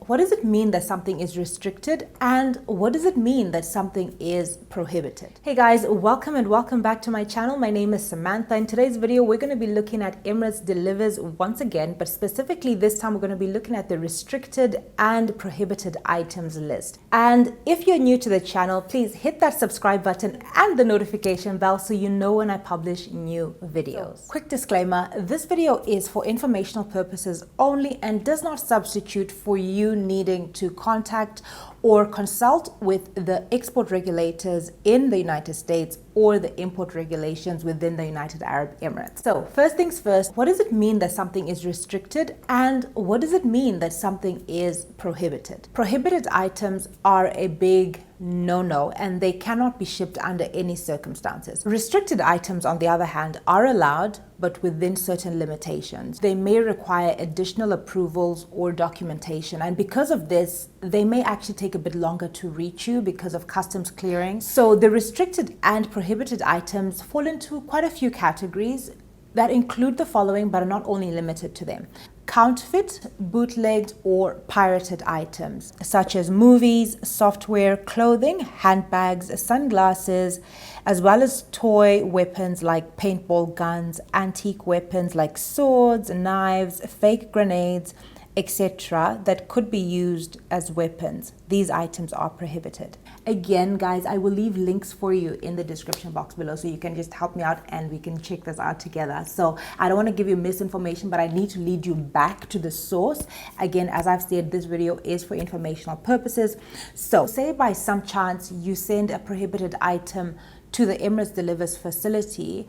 What does it mean that something is restricted, and what does it mean that something is prohibited? Hey guys, welcome and welcome back to my channel. My name is Samantha. In today's video, we're going to be looking at Emirates Delivers once again, but specifically this time we're going to be looking at the restricted and prohibited items list. And if you're new to the channel, please hit that subscribe button and the notification bell so you know when I publish new videos. Quick disclaimer, this video is for informational purposes only and does not substitute for you needing to contact or consult with the export regulators in the United States or the import regulations within the United Arab Emirates. So first things first, what does it mean that something is restricted, and what does it mean that something is prohibited? Prohibited items are a big no-no, and they cannot be shipped under any circumstances. Restricted items, on the other hand, are allowed, but within certain limitations. They may require additional approvals or documentation, and because of this, they may actually take a bit longer to reach you because of customs clearing. So the restricted and prohibited items fall into quite a few categories that include the following, but are not only limited to them. Counterfeit, bootlegged, or pirated items, such as movies, software, clothing, handbags, sunglasses, as well as toy weapons like paintball guns, antique weapons like swords, knives, fake grenades, etc. that could be used as weapons. These items are prohibited. Again, guys, I will leave links for you in the description box below so you can just help me out and we can check this out together. So I don't want to give you misinformation, but I need to lead you back to the source. Again, as I've said, this video is for informational purposes. So say by some chance you send a prohibited item to the Emirates Delivers facility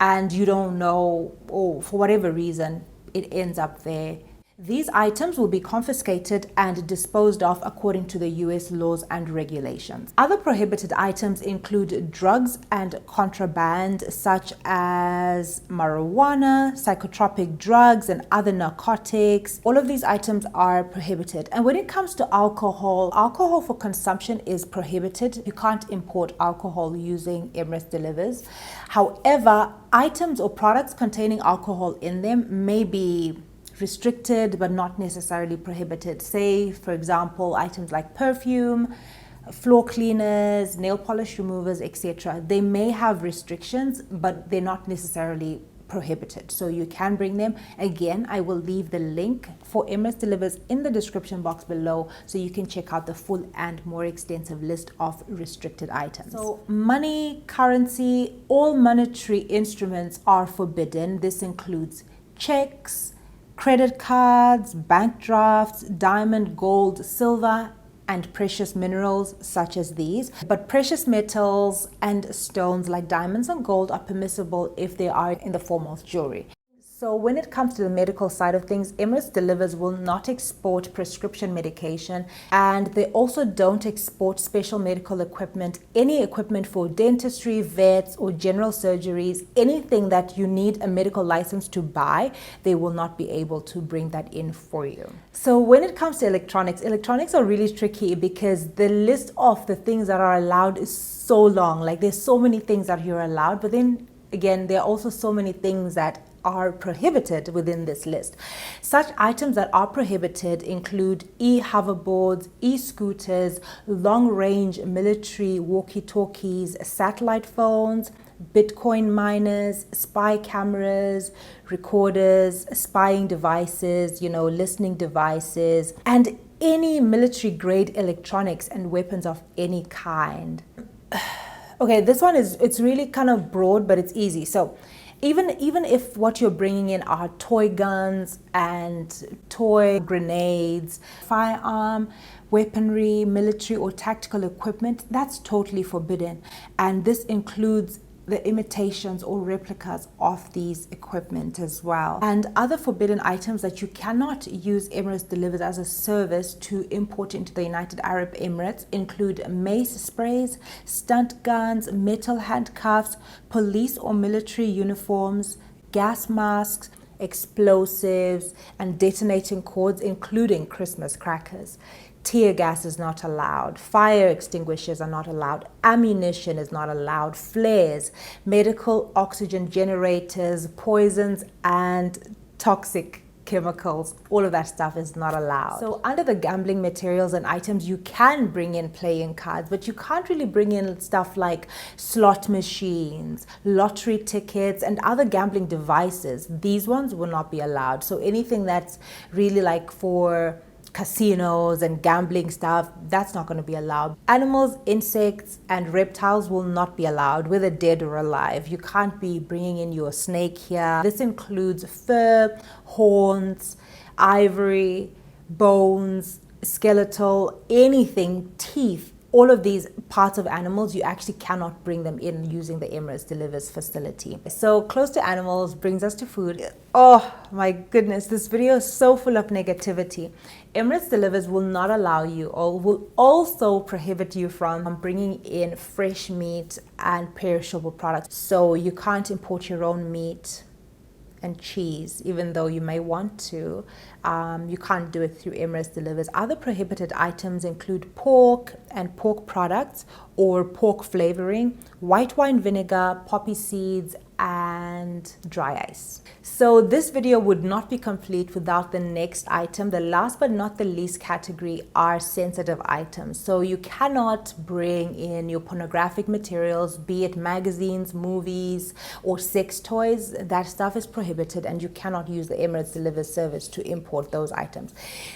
and you don't know, or for whatever reason, it ends up there. These items will be confiscated and disposed of according to the US laws and regulations. Other prohibited items include drugs and contraband, such as marijuana, psychotropic drugs, and other narcotics. All of these items are prohibited. And when it comes to alcohol, alcohol for consumption is prohibited. You can't import alcohol using Emirates Delivers. However, items or products containing alcohol in them may be restricted but not necessarily prohibited. Say, for example, items like perfume, floor cleaners, nail polish removers, etc. They may have restrictions, but they're not necessarily prohibited. So you can bring them. Again, I will leave the link for Emirates Delivers in the description box below so you can check out the full and more extensive list of restricted items. So money, currency, all monetary instruments are forbidden. This includes checks, credit cards, bank drafts, diamond, gold, silver, and precious minerals such as these. But precious metals and stones like diamonds and gold are permissible if they are in the form of jewelry. So when it comes to the medical side of things, Emirates Delivers will not export prescription medication, and they also don't export special medical equipment, any equipment for dentistry, vets, or general surgeries, anything that you need a medical license to buy, they will not be able to bring that in for you. So when it comes to electronics, electronics are really tricky because the list of the things that are allowed is so long. Like there's so many things that you're allowed, but then again, there are also so many things that are prohibited within this list. Such items that are prohibited include e-hoverboards, e-scooters, long-range military walkie-talkies, satellite phones, Bitcoin miners, spy cameras, recorders, spying devices, listening devices, and any military-grade electronics and weapons of any kind. Okay, this one it's really kind of broad, but it's easy. So even if what you're bringing in are toy guns and toy grenades, firearm, weaponry, military or tactical equipment, that's totally forbidden. And this includes the imitations or replicas of these equipment as well. And other forbidden items that you cannot use Emirates Delivers as a service to import into the United Arab Emirates include mace sprays, stunt guns, metal handcuffs, police or military uniforms, gas masks, explosives, and detonating cords, including Christmas crackers. Tear gas is not allowed, fire extinguishers are not allowed, ammunition is not allowed, flares, medical oxygen generators, poisons, and toxic chemicals, all of that stuff is not allowed. So under the gambling materials and items, you can bring in playing cards, but you can't really bring in stuff like slot machines, lottery tickets, and other gambling devices. These ones will not be allowed. So anything that's really like for casinos and gambling stuff, that's not going to be allowed. Animals, insects, and reptiles will not be allowed, whether dead or alive. You can't be bringing in your snake here. This includes fur, horns, ivory, bones, skeletal, anything, teeth. All of these parts of animals, you actually cannot bring them in using the Emirates Delivers facility. So close to animals brings us to food. Oh my goodness, this video is so full of negativity. Emirates Delivers will not allow you, or will also prohibit you from bringing in fresh meat and perishable products. So you can't import your own meat and cheese, even though you may want to. You can't do it through Emirates Delivers. Other prohibited items include pork and pork products or pork flavoring, white wine vinegar, poppy seeds, and dry ice. So this video would not be complete without the next item. The last but not the least category are sensitive items. So you cannot bring in your pornographic materials, be it magazines, movies, or sex toys. That stuff is prohibited, and you cannot use the Emirates Delivers service to import those items.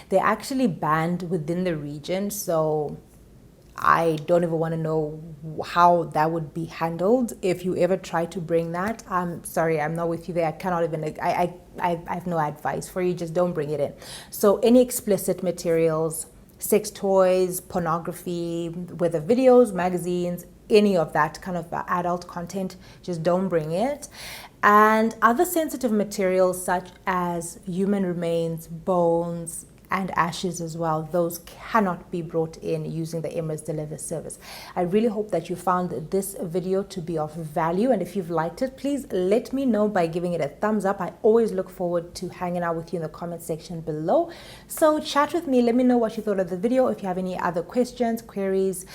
They're actually banned within the region, so I don't even want to know how that would be handled if you ever try to bring that. I'm sorry, I'm not with you there. I cannot even, I have no advice for you. Just don't bring it in. So any explicit materials, sex toys, pornography, whether videos, magazines, any of that kind of adult content, just don't bring it. And other sensitive materials such as human remains, bones, and ashes as well, those cannot be brought in using the Emirates Deliver service. I really hope that you found this video to be of value, and if you've liked it, please let me know by giving it a thumbs up. I always look forward to hanging out with you in the comment section below. So chat with me, let me know what you thought of the video. If you have any other questions, queries,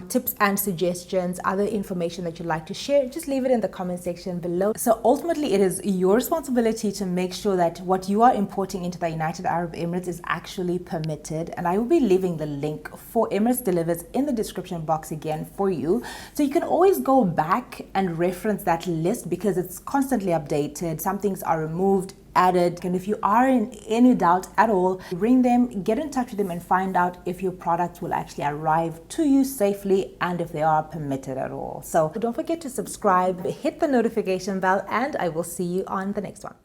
tips and suggestions, other information that you'd like to share, just leave it in the comment section below. So ultimately, it is your responsibility to make sure that what you are importing into the United Arab Emirates is actually permitted, and I will be leaving the link for Emirates Delivers in the description box again for you, so you can always go back and reference that list because it's constantly updated. Some things are removed, added, and if you are in any doubt at all, ring them, get in touch with them, and find out if your products will actually arrive to you safely and if they are permitted at all. So don't forget to subscribe, hit the notification bell, and I will see you on the next one.